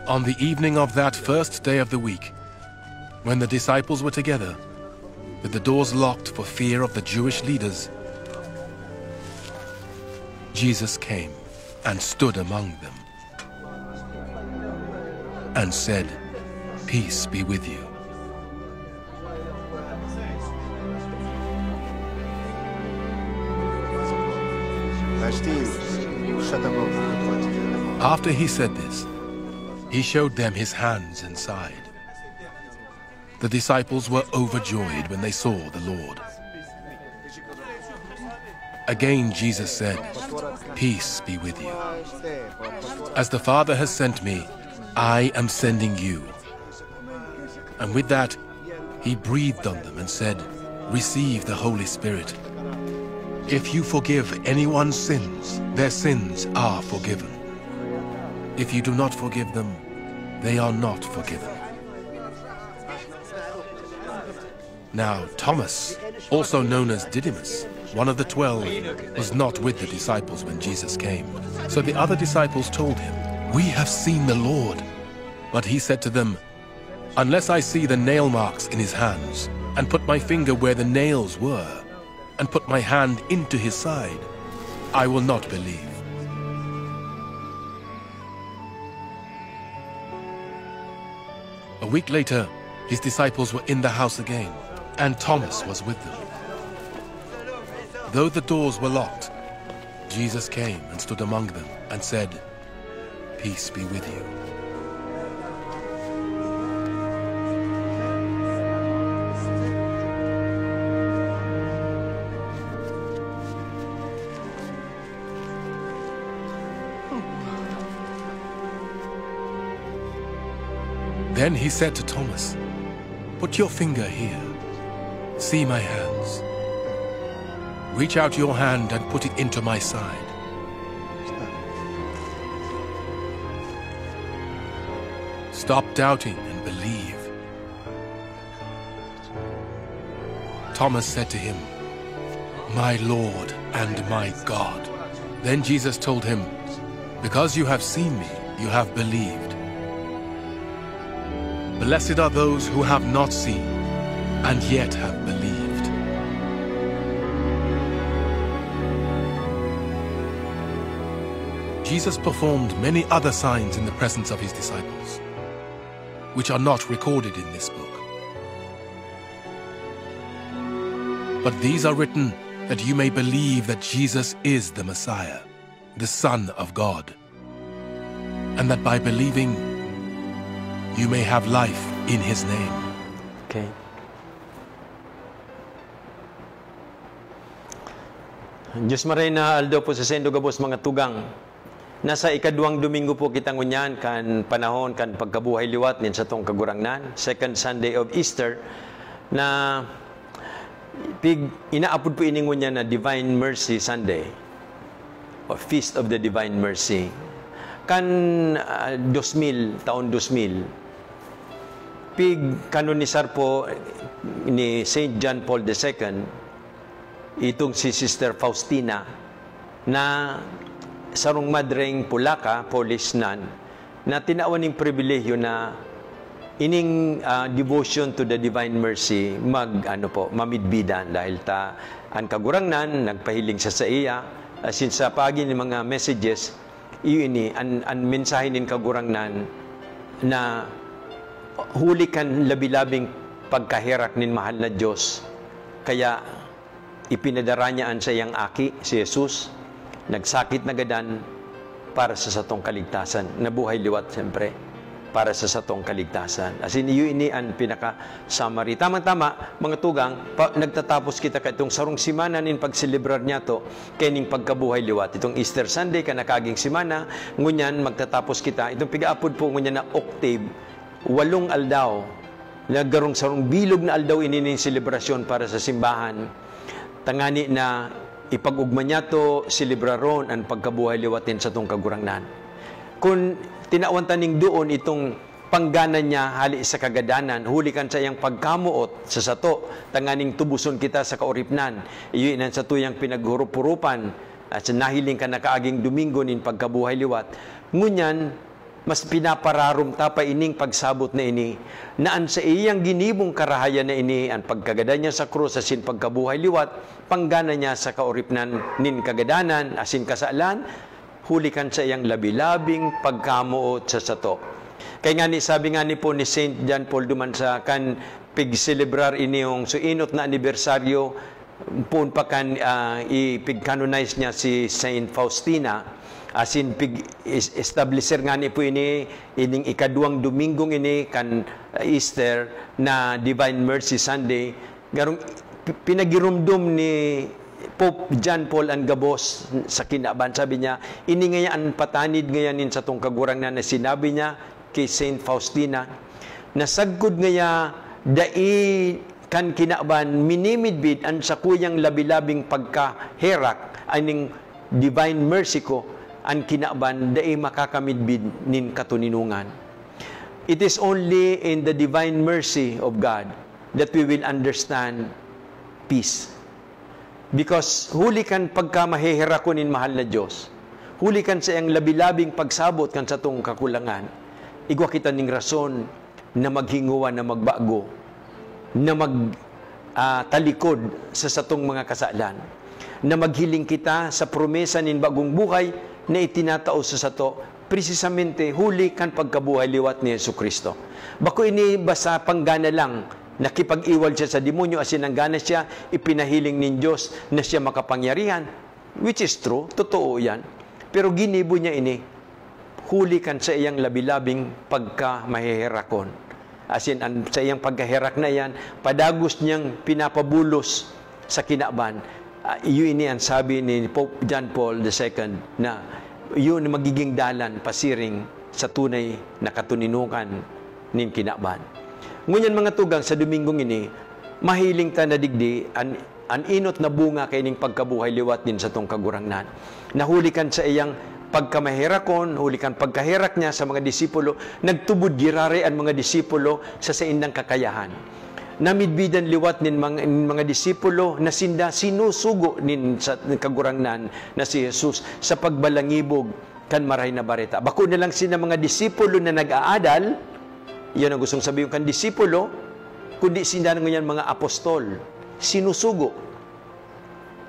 On the evening of that first day of the week, when the disciples were together, with the doors locked for fear of the Jewish leaders, Jesus came and stood among them and said, "Peace be with you." After he said this, he showed them his hands and side. The disciples were overjoyed when they saw the Lord. Again Jesus said, "Peace be with you. As the Father has sent me, I am sending you." And with that, he breathed on them and said, "Receive the Holy Spirit. If you forgive anyone's sins, their sins are forgiven. If you do not forgive them, they are not forgiven." Now Thomas, also known as Didymus, one of the 12, was not with the disciples when Jesus came. So the other disciples told him, "We have seen the Lord." But he said to them, "Unless I see the nail marks in his hands, and put my finger where the nails were, and put my hand into his side, I will not believe." A week later, his disciples were in the house again, and Thomas was with them. Though the doors were locked, Jesus came and stood among them and said, "Peace be with you." Then he said to Thomas, "Put your finger here. See my hands. Reach out your hand and put it into my side. Stop doubting and believe." Thomas said to him, "My Lord and my God." Then Jesus told him, "Because you have seen me, you have believed. Blessed are those who have not seen and yet have believed." Jesus performed many other signs in the presence of his disciples, which are not recorded in this book. But these are written that you may believe that Jesus is the Messiah, the Son of God, and that by believing you may have life in his name. Okay. Diyos maray na aldo po sa sendo gabos mga tugang. Nasa ikaduang Domingo po kitang unyan kan panahon kan pagkabuhay liwat nin sa tong kagurangnan, second Sunday of Easter, na inaapod po iningon niya na Divine Mercy Sunday or Feast of the Divine Mercy. Kan 2000, taon 2000, kanonisar po ni Saint John Paul II itong si Sister Faustina na sarong madreng Pulaka, Polish nun, na tinawan ng pribilehyo na ining devotion to the Divine Mercy mamidbidan dahil ang kagurangnan nagpahiling sa iya since sa pagi ni mga messages ini ang mensahe nin kagurangnan na huli kan labi-labing pagkahirak nin mahal na Diyos. Kaya ipinadara niyaan sa iyang aki, si Jesus, nagsakit na gadan para sa satong kaligtasan. Nabuhay liwat, siyempre, para sa satong kaligtasan. As in, ini ang pinaka-summary. Tama-tama, mga tugang, nagtatapos kita ka itong sarong simana nin pagselebrar niya to, kaning pagkabuhay liwat. Itong Easter Sunday, kanakaging simana, ngunyan, magtatapos kita. Itong pigaapod po ngunyan na octave, 8 aldaw, naggarong sarong bilog na aldaw inining selebrasyon para sa simbahan. Tangani na ipag-ugma niya to, selebraron ang pagkabuhay liwatin sa tong kagurangnan. Kung tinawantaning doon itong pangganan niya hali sa kagadanan, hulikan sa iyang pagkamuot sa sato, tanganing tubuson kita sa kauripnan, iyon sa tuyang pinaghurup-hurupan, at sa nahiling ka na kaaging Domingo nin pagkabuhay liwat. Ngunyan, mas pinapararum ta pa ining pagsabot na ini, naan sa iyang ginibong karahayan na ini, ang pagkagada niya sa krus, asin pagkabuhay liwat, panggana niya sa kaoripnan nin kagadanan, asin kasalan, hulikan sa iyang labi-labing pagkamuot sa sato. Kaya nga ni, sabi nga ni po ni Saint John Paul duman sa kan pig-celebrar ini yung suinot na anibersaryo, pun pa kan ipig-canonize niya si Saint Faustina, asin pig-establisher nga ni po ini, ining ikaduang Domingong ini kan Easter na Divine Mercy Sunday, garong pinagirumdum ni Pope John Paul ang gabos sa kinaban. Sabi niya, ini ngayon patanid ngayon sa tong kagurang na sinabi niya kay Saint Faustina, nasagkod ngaya dai kan kinaban minimidbid ang sakuyang labi-labing pagkaherak aning divine mercy ko, ang kinaban dai makakamidbid nin katuninungan. It is only in the divine mercy of God that we will understand peace. Because huli kan pagka mahihira ko nin mahal na Diyos, huli kan sa iyang labi-labing pagsabot kan sa tong kakulangan, igwa kita ning rason na maghinguan, na magbago, na magtalikod sa satong mga kasalan, na maghiling kita sa promesa nin bagong buhay na itinatao sa sato, precisamente huli kan pagkabuhay liwat ni Jesucristo. Bako ini basta panggana lang, nakipag-iwal siya sa demonyo, asin ang gana siya, ipinahiling nin Diyos na siya makapangyarihan, which is true, totoo yan. Pero ginibo niya ini, huli kan sa iyang labi-labing pagka-mahihirakon. Asin sa iyang pagkahirak na yan, padagos niyang pinapabulos sa kinaban. Yun ini ang sabi ni Pope John Paul II na yun magiging dalan pasiring sa tunay na katuninukan nin kinaban. Ngunyan mga tugang sa Domingong ini, mahiling ta na digdi an inot na bunga kay ning pagkabuhay liwat din sa tong kagurangnan. Nahulikan sa iyang pagkamahirakon, hulikan pagkahirak niya sa mga disipulo, nagtubod girare ang mga disipulo sa saindang kakayahan. Namidbidan liwat nin mga disipulo na sinda sinusugo nin sa kagurangnan na si Jesus sa pagbalangibog kan maray na bareta. Bako na lang sina mga disipulo na nag-aadal, yan ang gustong sabihin kan disipulo, kundi sinda ngayon mga apostol, sinusugo,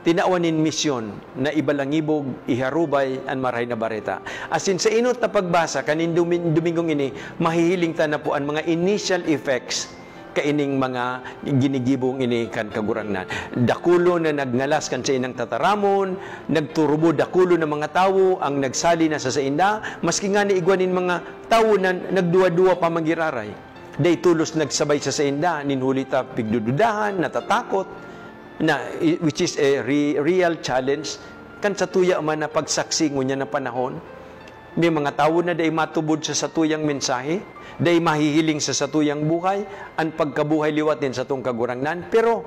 tinaawanin misyon na ibalangibog, iharubay ang maray na bareta. Asin sa inot na pagbasa kanin Domingong ini, mahihiling ta na po ang mga initial effects kaining mga ginigibong ini kan kagurangnan. Dakulo na nagngalas kan sa inang tataramon, nagturubo dakulo na mga tawo ang nagsali na sa sainda, maski nga ni igwanin mga tawo na nagduwa-duwa pa magiraray. Day tulos nagsabay sa sainda, ninhulita pigdududahan, natatakot, na which is a real challenge kan sa tuya man na pagsaksi ngunya na panahon. May mga tawo na day matubod sa satuyang mensahe, day mahihiling sa satuyang buhay, ang pagkabuhay liwat din sa tong kagurangnan, pero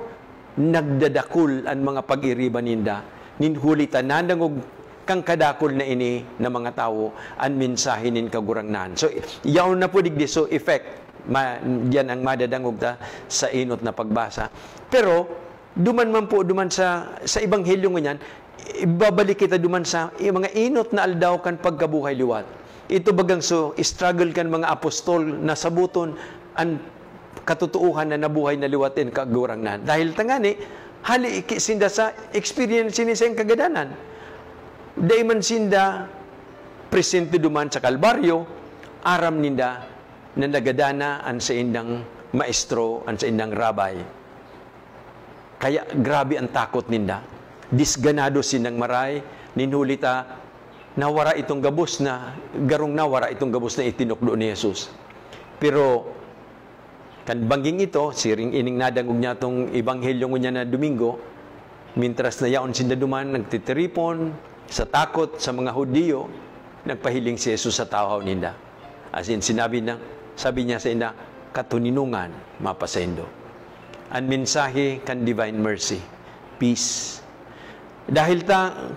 nagdadakul ang mga pag-iriban ninda, ninhuli tanandang og kang kadakul na ini na mga tawo, ang mensahe nin kagurangnan. So, yaon na po digdi, so effect, yan ang madadangog ta sa inot na pagbasa. Pero, duman man po, duman sa Ebanghelyo ngunyan, ibabalik kita duman sa mga inot na aldaw kan pagkabuhay liwat. Ito bagang so, struggle kan mga apostol na sabuton ang katotohanan na nabuhay na liwatin kagurangnan. Dahil tangani, hali sinda sa experience ni sa kagadanan. Dahil man sinda presente duman sa Kalbaryo, aram ninda na nagadana ang sa indang maestro, ang sa indang rabay. Kaya grabe ang takot ninda. Disganado sinang maray, ninulita, nawara itong gabos na, garong nawara itong gabos na itinukdo ni Jesus. Pero, kan bangging ito, siring ining nadangog niya itong Ebanghelyo niya na Domingo, mintras na yaon sinda duman, nagtitiripon, sa takot sa mga Hudiyo, nagpahiling si Jesus sa tahaw ninda. As in, sabi niya sa inda, katuninungan, mapasendo. Ang mensahe kan divine mercy, peace. Dahil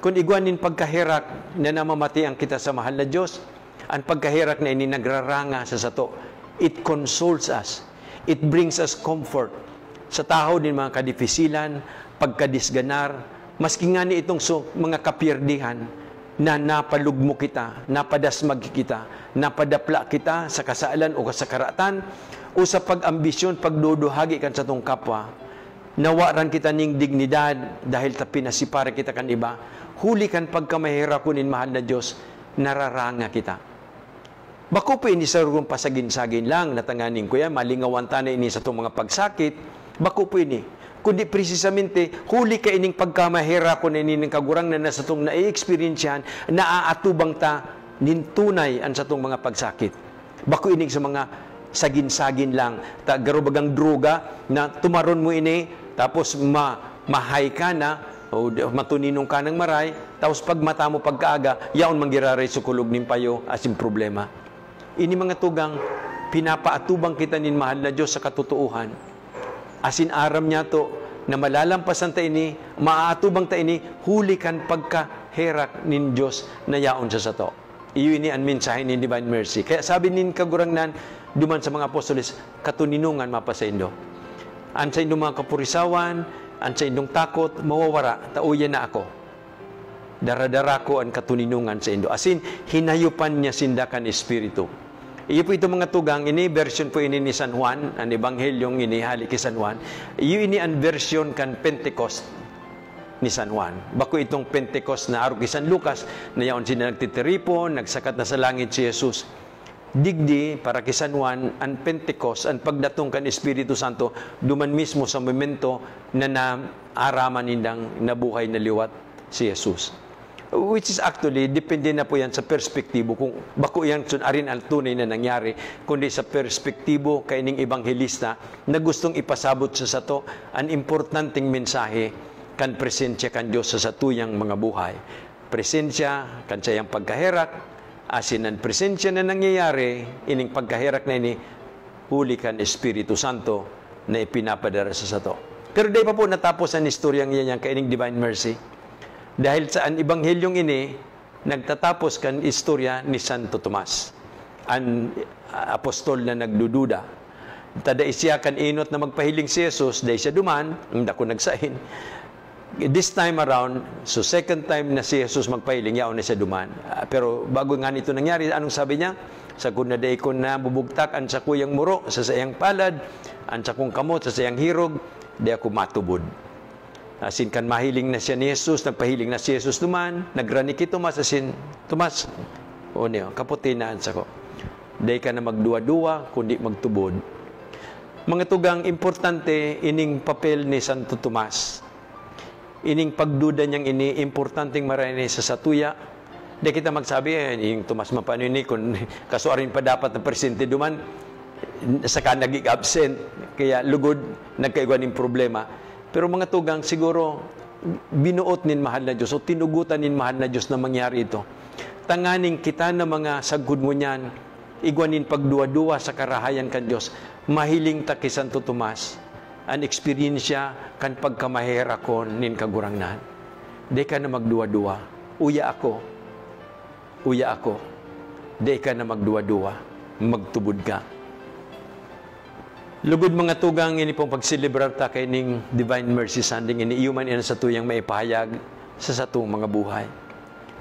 kung igwanin pagkahirak na namamati ang kita sa mahal na Diyos, ang pagkahirak na ini nagraranga sa sato, it consoles us. It brings us comfort. Sa tao din mga kadifisilan, pagkadisganar, maski nga ni itong mga kapirdihan, na napalugmo kita, napadasmag kita, napadapla kita sa kasalan o sa karatan, o sa pag-ambisyon, pagduduhagi kan sa tong kapwa, nawaran kita ning dignidad dahil ta pinasipara kita kan iba, huli kan pagkamahira kunin mahal na Diyos, nararanga kita. Bako po ini sa rugong pasagin-sagin lang, natanganin ko yan, malingawan na ini sa itong mga pagsakit, bako po ini. Kundi precisamente, huli ka ining pagkamahira ko na ining kagurang na nasa itong na-experiensyahan, naaatubang ta nintunay ang sa itong mga pagsakit. Bako ining sa mga sagin-sagin lang, garubagang droga, na tumaron mo ini, tapos mahay ka na, o matuninong ka ng maray, tapos pag mata mo pagkaaga, yaon manggiraray sukulog nin payo, asin problema. Ini mga tugang, pinapaatubang kita nin mahal na Diyos sa katotohan. Asin aram niya to, na malalampasan ta ini, maaatubang ta ini, huli kan pagkaherak nin Diyos na yaon sa sato. Iyo ini ang mensahe ni Divine Mercy. Kaya sabi nin kagurangnan, duman sa mga apostoles, katuninungan mapasaindo. An sa indong mga kapurisawan, an sa indong takot, mawawara, tauyan na ako. Daradara ko ang katuninungan sa indo. Asin, hinayupan niya sindakan espiritu. Iyo po ito mga tugang, ini version po ini ni San Juan, ang ebanghelyong ini halik kay San Juan. Iyo ini ang version kan Pentecost ni San Juan. Bako itong Pentecost na araw kay San Lucas, na yaon sila nagtitiripon, nagsakat na sa langit si Jesus. Digdi, para kay San Juan, ang Pentecost, ang pagdatong kan Espiritu Santo, duman mismo sa momento na naaraman nindang nabuhay na liwat si Jesus. Which is actually, depende na po yan sa perspektibo, kung bako yan arin ang tunay na nangyari, kundi sa perspektibo kay ning ebanghelista na gustong ipasabot sa sato ang importanteng mensahe kan presensya kan Diyos sa satuyang mga buhay. Presensya kan sayang pagkaherak, asin ang presensya na nangyayari, ining pagkaherak na ini, huli kan Espiritu Santo na ipinapadara sa sato. Pero di pa po natapos ang istoryang yan kay ining Divine Mercy. Dahil sa ang ebanghelyong ini, nagtatapos kan istorya ni Santo Tomas, ang apostol na nagdududa. Tada isya kan inot na magpahiling si Jesus, dahil siya duman, hindi ako nagsahin. This time around, so second time na si Jesus magpahiling, yaon na siya duman. Pero bago nga nito nangyari, anong sabi niya? Sa kunaday ko na bubugtak ang sa kuyang muro, sa sayang palad, ang sa kong kamot, sa sayang hirog, di ako matubod. Asin kan mahiling na siya ni Jesus, nagpahiling na si Jesus duman, nagrani ki Tomas, asin, Tomas, o niyo, kaputinaan sa ko. Di ka na magduwa-duwa, kundi magtubod. Mga tugang importante, ining papel ni Santo Tomas. Ining pagduda niyang ini, importanteng marani sa satuya. Di kita magsabi, yung Tomas mapano ini, kung kasuarin pa dapat na presente duman, saka naging absent, kaya lugod, nagkaigwan ng problema. Pero mga tugang, siguro, binuot nin mahal na Diyos o tinugutan nin mahal na Diyos na mangyari ito. Tanganing kita na mga sagud mo niyan, igwanin pagduwa-duwa sa karahayan kan Diyos, mahiling ta kay Santo Tomas, ang eksperyensya kan pagkamahera ko nin kagurangnan. Di ka na magduwa-duwa. Uya ako. Di ka na magduwa-duwa. Magtubod ka. Lugod mga tugang, ini pong pagselebrar ta kay ning Divine Mercy Sunday, ini iuman ina sa tuyang maipahayag sa satong mga buhay,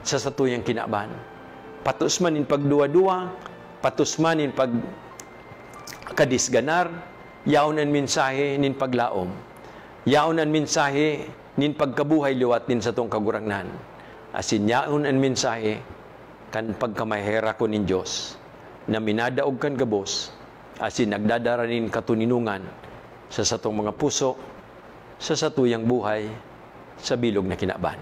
sa satuyang kinaban. Patus man in pagduwa-duwa, patus man in pagkadisganar, yaon ang mensahe nin paglaom, yaon ang mensahe nin pagkabuhay liwat nin satong kagurangnan, asin yaon ang mensahe kan pagkamahera ko nin Diyos, na minadaog kan gabos, asin nagdadaranin katuninungan sa satong mga puso, sa satuyang buhay, sa bilog na kinaban.